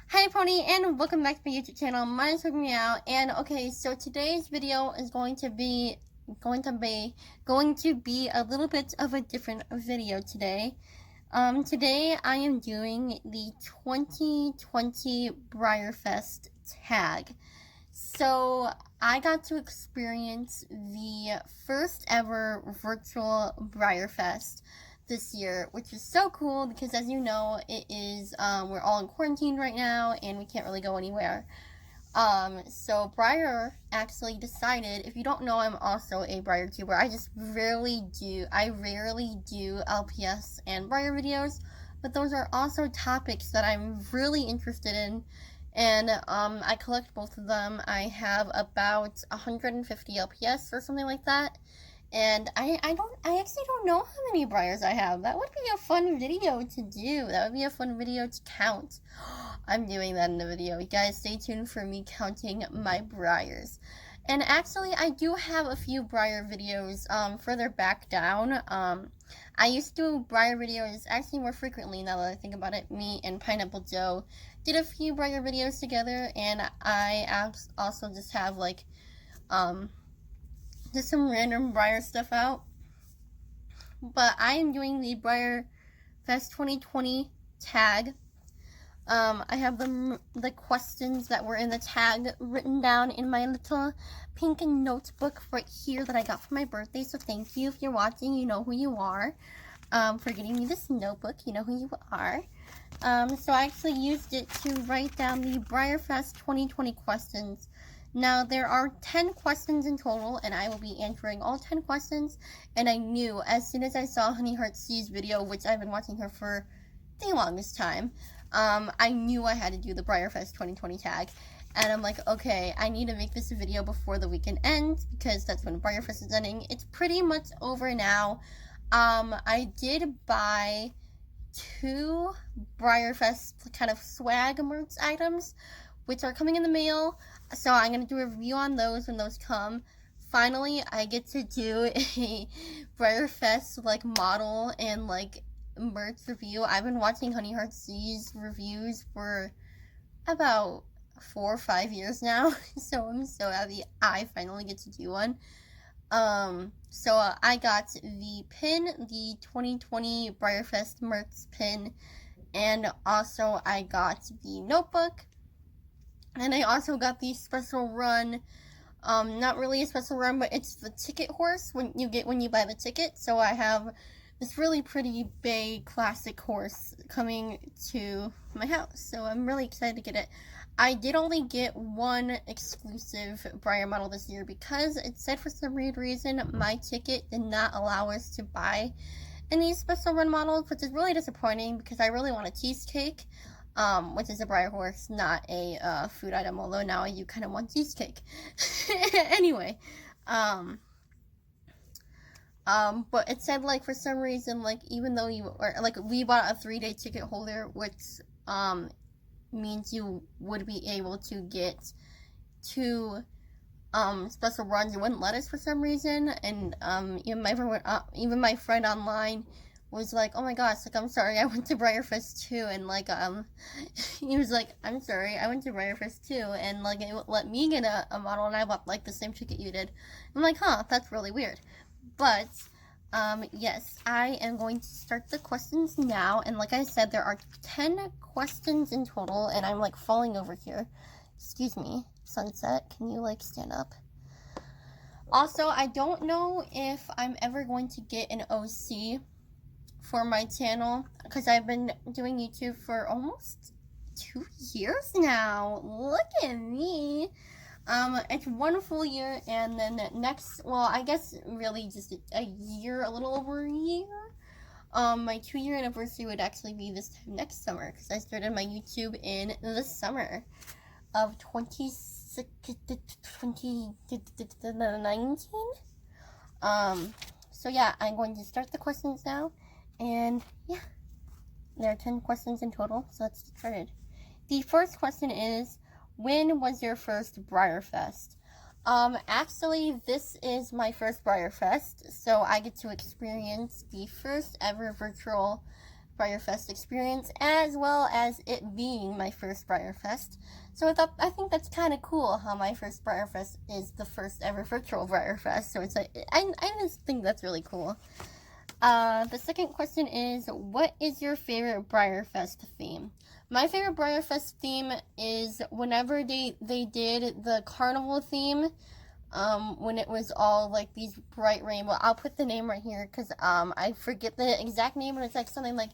Hi Pony, and welcome back to my YouTube channel. My name's Meow, and okay, so today's video is going to be a little bit of a different video today. Today I am doing the 2020 Breyer Fest tag. So I got to experience the first ever virtual Breyer Fest this year, which is so cool because, as you know, it is we're all in quarantine right now and we can't really go anywhere. So Breyer actually decided. If you don't know, I'm also a Breyer tuber. I rarely do LPS and Breyer videos, but those are also topics that I'm really interested in. And I collect both of them. I have about 150 LPS or something like that. And I actually don't know how many Breyers I have. That would be a fun video to do. That would be a fun video to count. I'm doing that in the video. You guys stay tuned for me counting my Breyers. And actually, I do have a few Breyer videos further back down. I used to do Breyer videos actually more frequently now that I think about it. Me and Pineapple Joe did a few Breyer videos together, and I also just have like just some random Breyer stuff out. But I am doing the Breyer Fest 2020 tag. I have the questions that were in the tag written down in my little pink notebook right here that I got for my birthday. So thank you. If you're watching, you know who you are. For getting me this notebook, you know who you are. So I actually used it to write down the Breyer Fest 2020 questions. Now, there are 10 questions in total, and I will be answering all 10 questions. And I knew as soon as I saw Honey Heart C's video, which I've been watching her for the longest time, I knew I had to do the Breyer Fest 2020 tag. And I'm like, okay, I need to make this video before the weekend ends, because that's when Breyer Fest is ending. It's pretty much over now. I did buy 2 Breyer Fest kind of swag merch items, which are coming in the mail. So I'm going to do a review on those when those come. Finally, I get to do a Breyer Fest like model and like merch review. I've been watching Honey Heart C's reviews for about 4 or 5 years now. So I'm so happy I finally get to do one. So I got the pin, the 2020 Breyer Fest merch pin, and also I got the notebook. And I also got the special run, not really a special run, but it's the ticket horse when you buy the ticket. So I have this really pretty Bay classic horse coming to my house. So I'm really excited to get it. I did only get one exclusive Breyer model this year because it said for some weird reason my ticket did not allow us to buy any special run models, which is really disappointing because I really want a cheesecake. Which is a Breyer horse, not a food item, although now I do kind of want cheesecake. Anyway, but it said, like, for some reason, like, even though we bought a 3-day ticket holder, which, means you would be able to get 2, special runs, it wouldn't let us for some reason, and, even my friend online was like, oh my gosh, like, I'm sorry, I went to Breyer Fest too, and, like, he was like, I'm sorry, I went to Breyer Fest too, and, like, it let me get a model, and I bought, like, the same ticket you did. I'm like, huh, that's really weird. But, yes, I am going to start the questions now, and like I said, there are 10 questions in total, and I'm, like, falling over here. Excuse me, Sunset, can you, like, stand up? Also, I don't know if I'm ever going to get an OC for my channel, because I've been doing YouTube for almost 2 years now. Look at me. It's 1 full year, and then next, well, I guess really just a year, a little over a year. My 2-year anniversary would actually be this time next summer, because I started my YouTube in the summer of 2019. So yeah, I'm going to start the questions now. And yeah, there are 10 questions in total, so let's get started. The first question is, when was your first Breyer Fest? Actually, this is my first Breyer Fest, so I get to experience the first ever virtual Breyer Fest experience, as well as it being my first Breyer Fest. So I think that's kind of cool how my first Breyer Fest is the first ever virtual Breyer Fest. So it's like, I just think that's really cool. The second question is, what is your favorite Breyer Fest theme? My favorite Breyer Fest theme is whenever they did the carnival theme, when it was all like these bright rainbow. I'll put the name right here because I forget the exact name, but it's like something like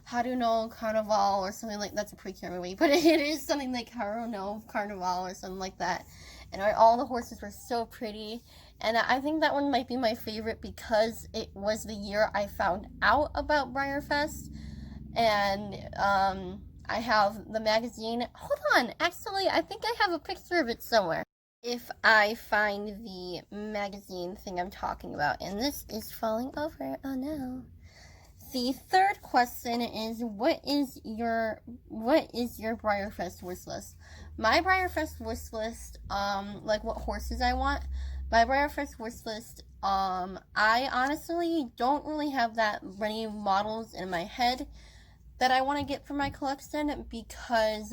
How to Know Carnival or something like that's a pre-camera movie, but it is something like How to Know Carnival or something like that. And all the horses were so pretty, and I think that one might be my favorite because it was the year I found out about Breyer Fest, and I have the magazine. Hold on, actually, I think I have a picture of it somewhere. If I find the magazine thing I'm talking about, and this is falling over. Oh no. The third question is, what is your Breyer Fest wish list? My Breyer Fest wish list, like what horses I want. My Breyer Fest wish list, I honestly don't really have that many models in my head that I want to get for my collection because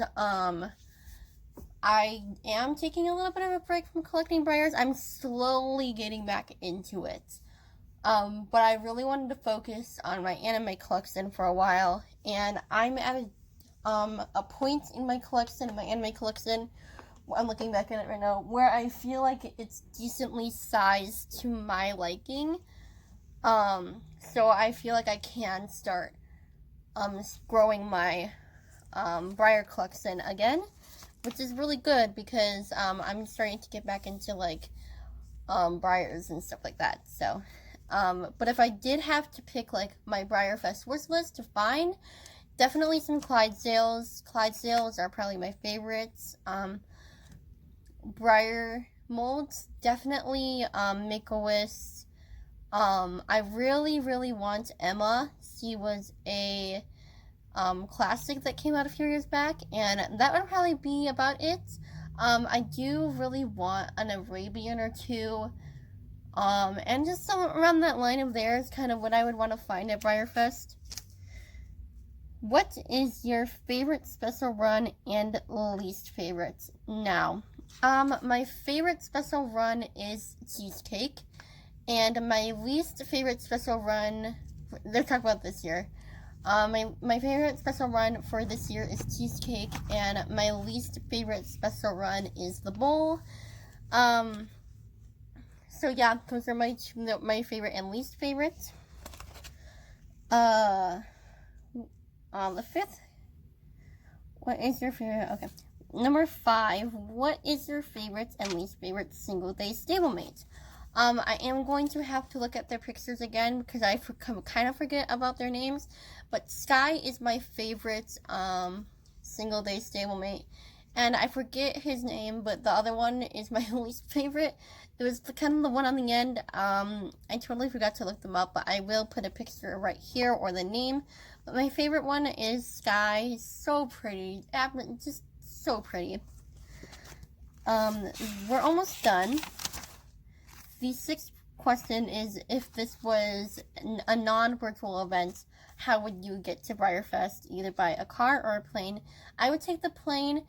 I am taking a little bit of a break from collecting Breyers. I'm slowly getting back into it. But I really wanted to focus on my anime collection for a while, and I'm at a point in my anime collection, I'm looking back at it right now, where I feel like it's decently sized to my liking. So I feel like I can start, growing my, Breyer collection again, which is really good because, I'm starting to get back into, like, Breyers and stuff like that, so... but if I did have to pick, like, my Breyer Fest wish list to find, definitely some Clydesdales. Clydesdales are probably my favorites. Breyer molds, definitely, Make-A-Wish. I really, really want Emma. She was a, classic that came out a few years back, and that would probably be about it. I do really want an Arabian or two. And just some around that line of there is kind of what I would want to find at Breyer Fest. What is your favorite special run and least favorite? Now, my favorite special run is Cheesecake, and my least favorite special run, let's talk about this year. My favorite special run for this year is Cheesecake, and my least favorite special run is the Bowl. So yeah, those are my favorite and least favorites. The fifth. What is your favorite? Okay. Number 5. What is your favorite and least favorite single day stablemate? I am going to have to look at their pictures again because I kind of forget about their names. But Sky is my favorite single day stablemate. And I forget his name, but the other one is my least favorite. It was kind of the one on the end. I totally forgot to look them up, but I will put a picture right here or the name. But my favorite one is Sky. So pretty. Just so pretty. We're almost done. The sixth question is, if this was a non-virtual event, how would you get to Breyer Fest? Either by a car or a plane. I would take the plane,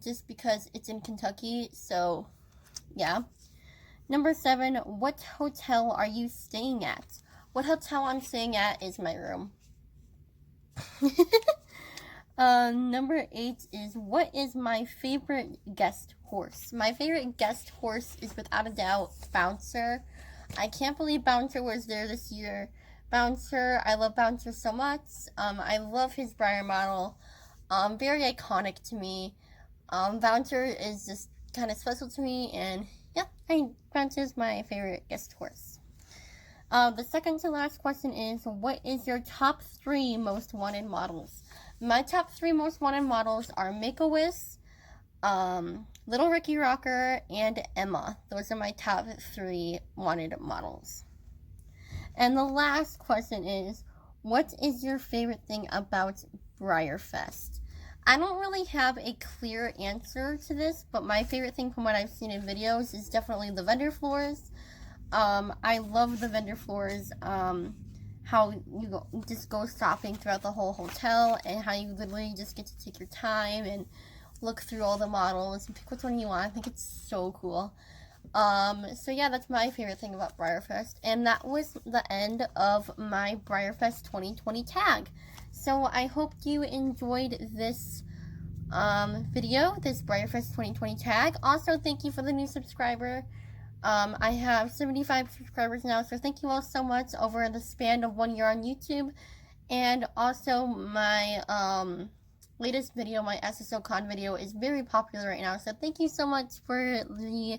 just because it's in Kentucky, so yeah. Number 7, what hotel are you staying at? What hotel I'm staying at is my room. Number 8 is, what is my favorite guest horse? My favorite guest horse is without a doubt Bouncer. I can't believe Bouncer was there this year. Bouncer, I love Bouncer so much. I love his Breyer model. Very iconic to me. Bouncer is just kind of special to me, and yeah, Bouncer is my favorite guest horse. The second to last question is, what is your top 3 most wanted models? My top 3 most wanted models are Make-A-Wish, Little Ricky Rocker, and Emma. Those are my top 3 wanted models. And the last question is, what is your favorite thing about Breyer Fest? I don't really have a clear answer to this, but my favorite thing from what I've seen in videos is definitely the vendor floors. I love the vendor floors. how you just go shopping throughout the whole hotel, and how you literally just get to take your time and look through all the models and pick which one you want. I think it's so cool. So yeah, that's my favorite thing about Breyer Fest. And that was the end of my Breyer Fest 2020 tag. So I hope you enjoyed this video, this Breyer Fest 2020 tag. Also, thank you for the new subscriber. I have 75 subscribers now, so thank you all so much over the span of 1 year on YouTube. And also, my latest video, my SSOCon video, is very popular right now, so thank you so much for the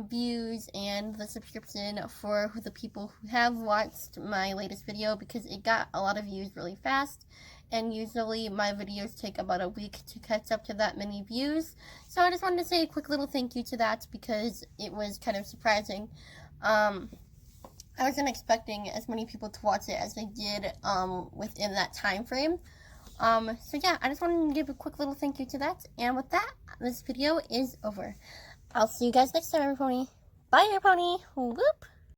views and the subscription for the people who have watched my latest video, because it got a lot of views really fast, and usually my videos take about a week to catch up to that many views. So I just wanted to say a quick little thank you to that, because it was kind of surprising. I wasn't expecting as many people to watch it as they did within that time frame. So yeah, I just wanted to give a quick little thank you to that. And with that, this video is over. I'll see you guys next time, everypony. Bye, everypony. Whoop.